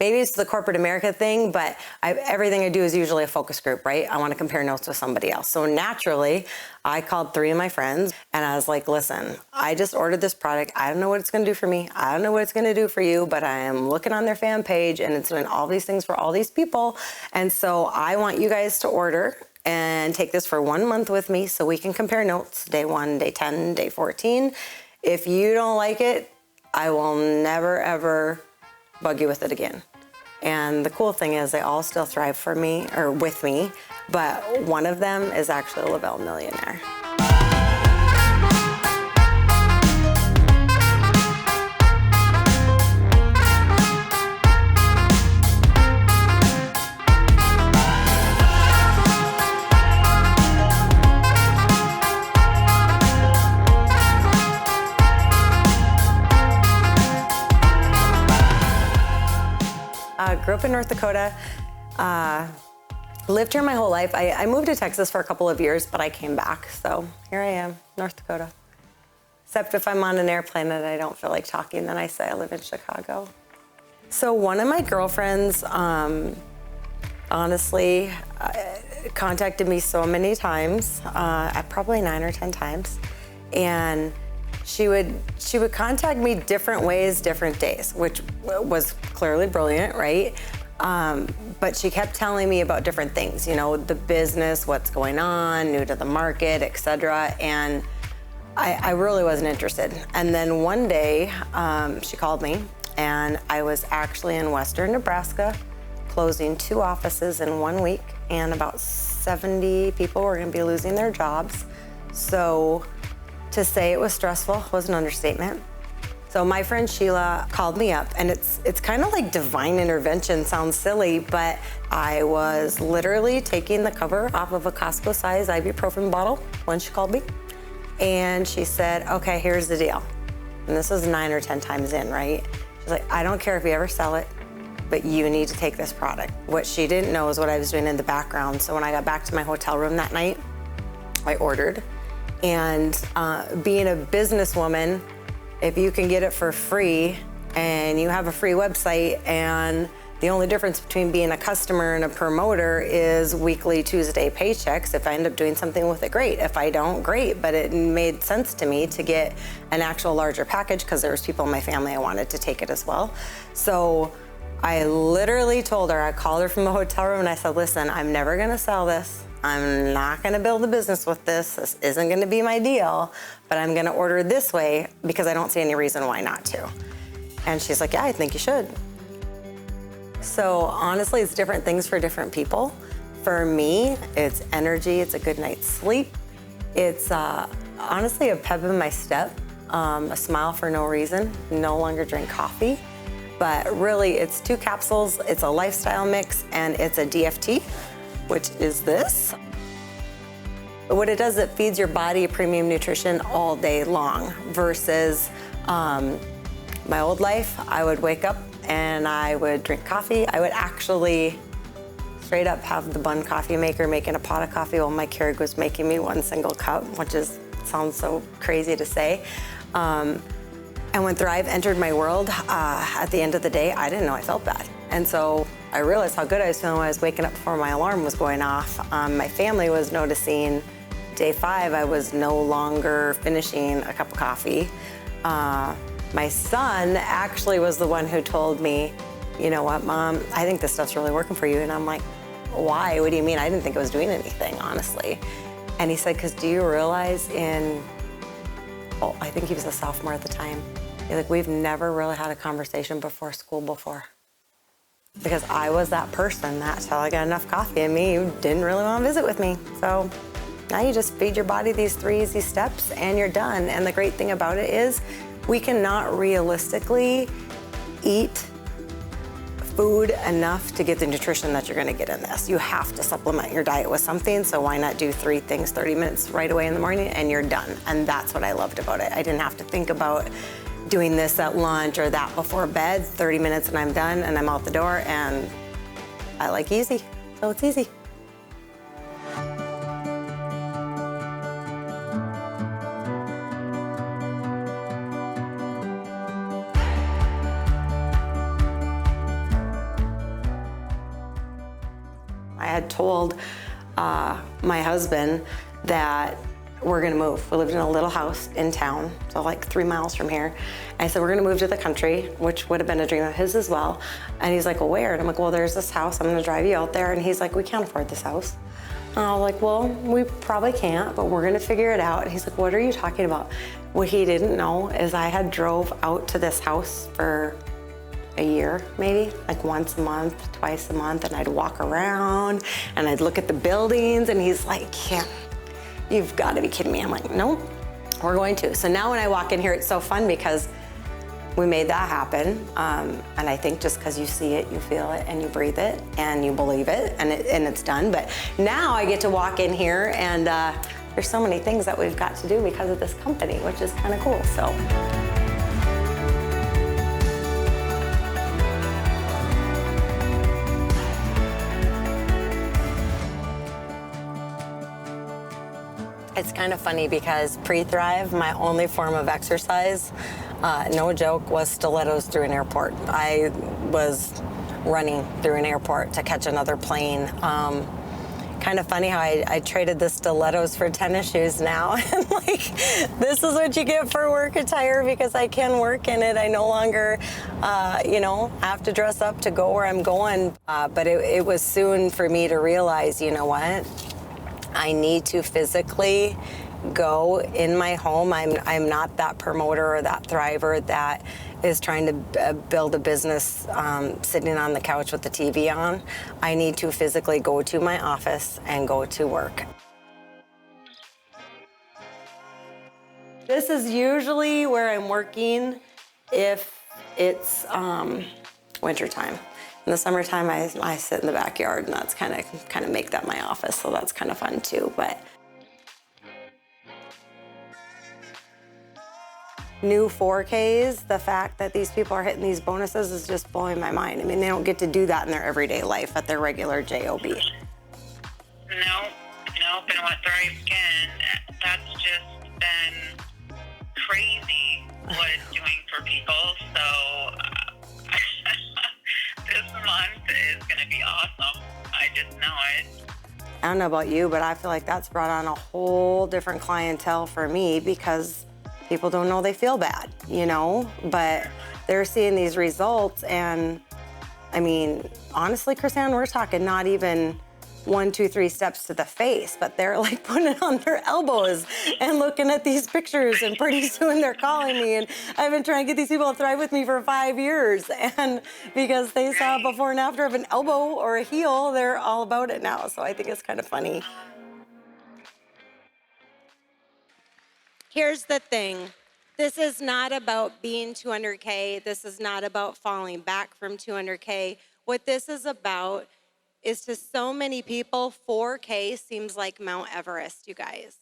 maybe it's the corporate America thing, but everything I do is usually a focus group, right? I want to compare notes with somebody else. So naturally, I called 3 of my friends and I was like, listen, I just ordered this product. I don't know what it's going to do for me. I don't know what it's going to do for you, but I am looking on their fan page and it's doing all these things for all these people. And so I want you guys to order and take this for 1 month with me so we can compare notes, day 1, day 10, day 14. If you don't like it, I will never, ever bug you with it again. And the cool thing is they all still thrive for me or with me, but one of them is actually a Lavelle millionaire. Grew up in North Dakota, lived here my whole life. I moved to Texas for a couple of years, but I came back. So here I am, North Dakota. Except if I'm on an airplane and I don't feel like talking, then I say I live in Chicago. So one of my girlfriends, honestly, contacted me so many times, probably 9 or 10 times. And she would contact me different ways, different days, which was clearly brilliant, right? But she kept telling me about different things, you know, the business, what's going on, new to the market, et cetera. And I really wasn't interested. And then one day she called me and I was actually in Western Nebraska closing 2 offices in 1 week and about 70 people were gonna be losing their jobs. So to say it was stressful was an understatement. So my friend Sheila called me up, and it's kind of like divine intervention, sounds silly, but I was literally taking the cover off of a Costco-sized ibuprofen bottle when she called me. And she said, okay, here's the deal. And this was 9 or 10 times in, right? She's like, I don't care if you ever sell it, but you need to take this product. What she didn't know is what I was doing in the background. So when I got back to my hotel room that night, I ordered. And being a businesswoman, if you can get it for free and you have a free website and the only difference between being a customer and a promoter is weekly Tuesday paychecks. If I end up doing something with it, great. If I don't, great. But it made sense to me to get an actual larger package because there was people in my family I wanted to take it as well. So I literally told her, I called her from the hotel room and I said, listen, I'm never gonna sell this. I'm not gonna build a business with this. This isn't gonna be my deal, but I'm gonna order it this way because I don't see any reason why not to. And she's like, yeah, I think you should. So honestly, it's different things for different people. For me, it's energy, it's a good night's sleep. It's honestly a pep in my step, a smile for no reason, no longer drink coffee. But really, it's 2 capsules, it's a lifestyle mix, and it's a DFT, which is this. What it does, it feeds your body premium nutrition all day long versus my old life. I would wake up and I would drink coffee. I would actually straight up have the Bun coffee maker making a pot of coffee while my Keurig was making me 1 single cup, which sounds so crazy to say. And when Thrive entered my world, at the end of the day, I didn't know I felt bad. And so I realized how good I was feeling when I was waking up before my alarm was going off. My family was noticing day 5, I was no longer finishing a cup of coffee. My son actually was the one who told me, you know what, Mom, I think this stuff's really working for you. And I'm like, why? What do you mean? I didn't think it was doing anything, honestly. And he said, because do you realize I think he was a sophomore at the time. He's like, we've never really had a conversation before school before. Because I was that person that until I got enough coffee in me, you didn't really want to visit with me. So now you just feed your body these 3 easy steps and you're done. And the great thing about it is we cannot realistically eat food enough to get the nutrition that you're gonna get in this. You have to supplement your diet with something, so why not do 3 things 30 minutes right away in the morning and you're done. And that's what I loved about it. I didn't have to think about doing this at lunch or that before bed. 30 minutes and I'm done and I'm out the door, and I like easy, so it's easy. had told my husband that we're gonna move. We lived in a little house in town, so like 3 miles from here. I said, we're gonna move to the country, which would have been a dream of his as well. And he's like, well, where? And I'm like, well, there's this house, I'm gonna drive you out there. And he's like, we can't afford this house. And I was like, well, we probably can't, but we're gonna figure it out. And he's like, what are you talking about? What he didn't know is I had drove out to this house for a year, maybe, like once a month, twice a month, and I'd walk around and I'd look at the buildings, and he's like, yeah, you've got to be kidding me. I'm like, nope, we're going to. So now when I walk in here, it's so fun because we made that happen. And I think just because you see it, you feel it, and you breathe it, and you believe it, and it's done. But now I get to walk in here, and there's so many things that we've got to do because of this company, which is kind of cool, so. It's kind of funny because pre-Thrive, my only form of exercise, no joke, was stilettos through an airport. I was running through an airport to catch another plane. Kind of funny how I traded the stilettos for tennis shoes now. And like, this is what you get for work attire because I can work in it. I no longer, have to dress up to go where I'm going. But it was soon for me to realize, you know what? I need to physically go in my home. I'm not that promoter or that thriver that is trying to build a business sitting on the couch with the TV on. I need to physically go to my office and go to work. This is usually where I'm working if it's wintertime. In the summertime, I sit in the backyard, and that's kind of make that my office, so that's kind of fun too. But new 4Ks, the fact that these people are hitting these bonuses is just blowing my mind. I mean, they don't get to do that in their everyday life at their regular job. Nope, and what Thrive can, that's just been crazy what it's doing for people, so this month is going to be awesome. I just know it. I don't know about you, but I feel like that's brought on a whole different clientele for me because people don't know they feel bad, but they're seeing these results. And I mean, honestly, Chrisanne, we're talking not even 1, 2, 3 steps to the face, but they're like putting it on their elbows and looking at these pictures, and pretty soon they're calling me. And I've been trying to get these people to thrive with me for 5 years, and because they saw a before and after of an elbow or a heel, they're all about it now. So I think it's kind of funny. Here's the thing. This is not about being 200K. This is not about falling back from 200K. What this is about is, to so many people, 4K seems like Mount Everest, you guys.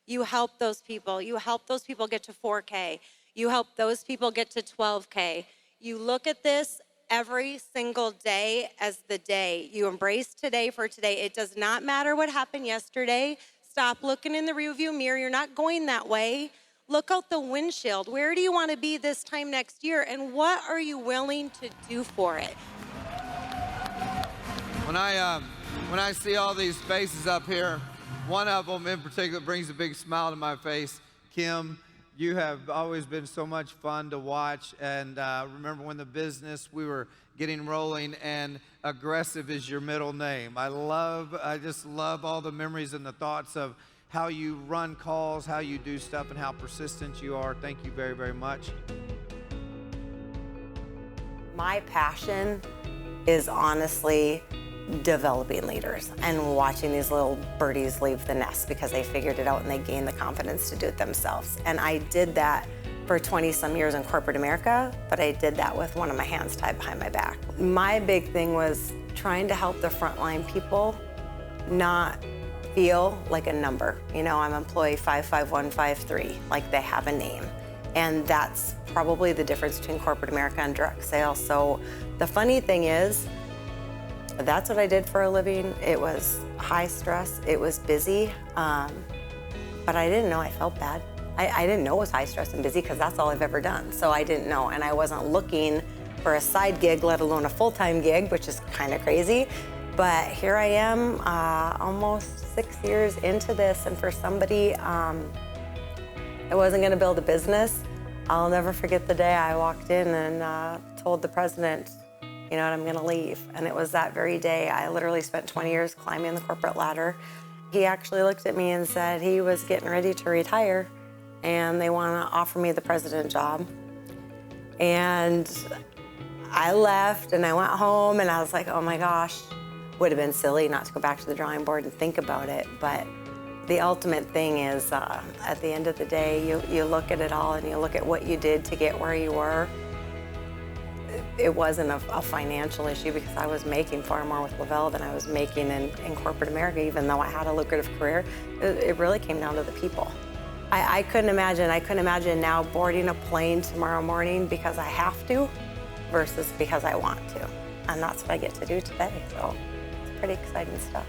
You help those people. You help those people get to 4K. You help those people get to 12K. You look at this every single day as the day. You embrace today for today. It does not matter what happened yesterday. Stop looking in the rearview mirror. You're not going that way. Look out the windshield. Where do you want to be this time next year? And what are you willing to do for it? When I see all these faces up here, one of them in particular brings a big smile to my face. Kim, you have always been so much fun to watch. And remember when the business, we were getting rolling, and Aggressive is your middle name. I just love all the memories and the thoughts of how you run calls, how you do stuff, and how persistent you are. Thank you very, very much. My passion is honestly developing leaders and watching these little birdies leave the nest because they figured it out and they gained the confidence to do it themselves. And I did that for 20-some years in corporate America, but I did that with one of my hands tied behind my back. My big thing was trying to help the frontline people not feel like a number. I'm employee 55153, like they have a name. And that's probably the difference between corporate America and direct sales. So the funny thing is, that's what I did for a living. It was high stress, it was busy, but I didn't know I felt bad. I didn't know it was high stress and busy because that's all I've ever done. So I didn't know, and I wasn't looking for a side gig, let alone a full-time gig, which is kind of crazy. But here I am, almost 6 years into this, and for somebody, I wasn't gonna build a business. I'll never forget the day I walked in and told the president, you know what, I'm gonna leave. And it was that very day. I literally spent 20 years climbing the corporate ladder. He actually looked at me and said he was getting ready to retire and they wanna offer me the president job. And I left and I went home and I was like, oh my gosh, would have been silly not to go back to the drawing board and think about it. But the ultimate thing is, at the end of the day, you look at it all and you look at what you did to get where you were. It wasn't a financial issue because I was making far more with Lavelle than I was making in corporate America, even though I had a lucrative career. It really came down to the people. I couldn't imagine now boarding a plane tomorrow morning because I have to versus because I want to. And that's what I get to do today, so it's pretty exciting stuff.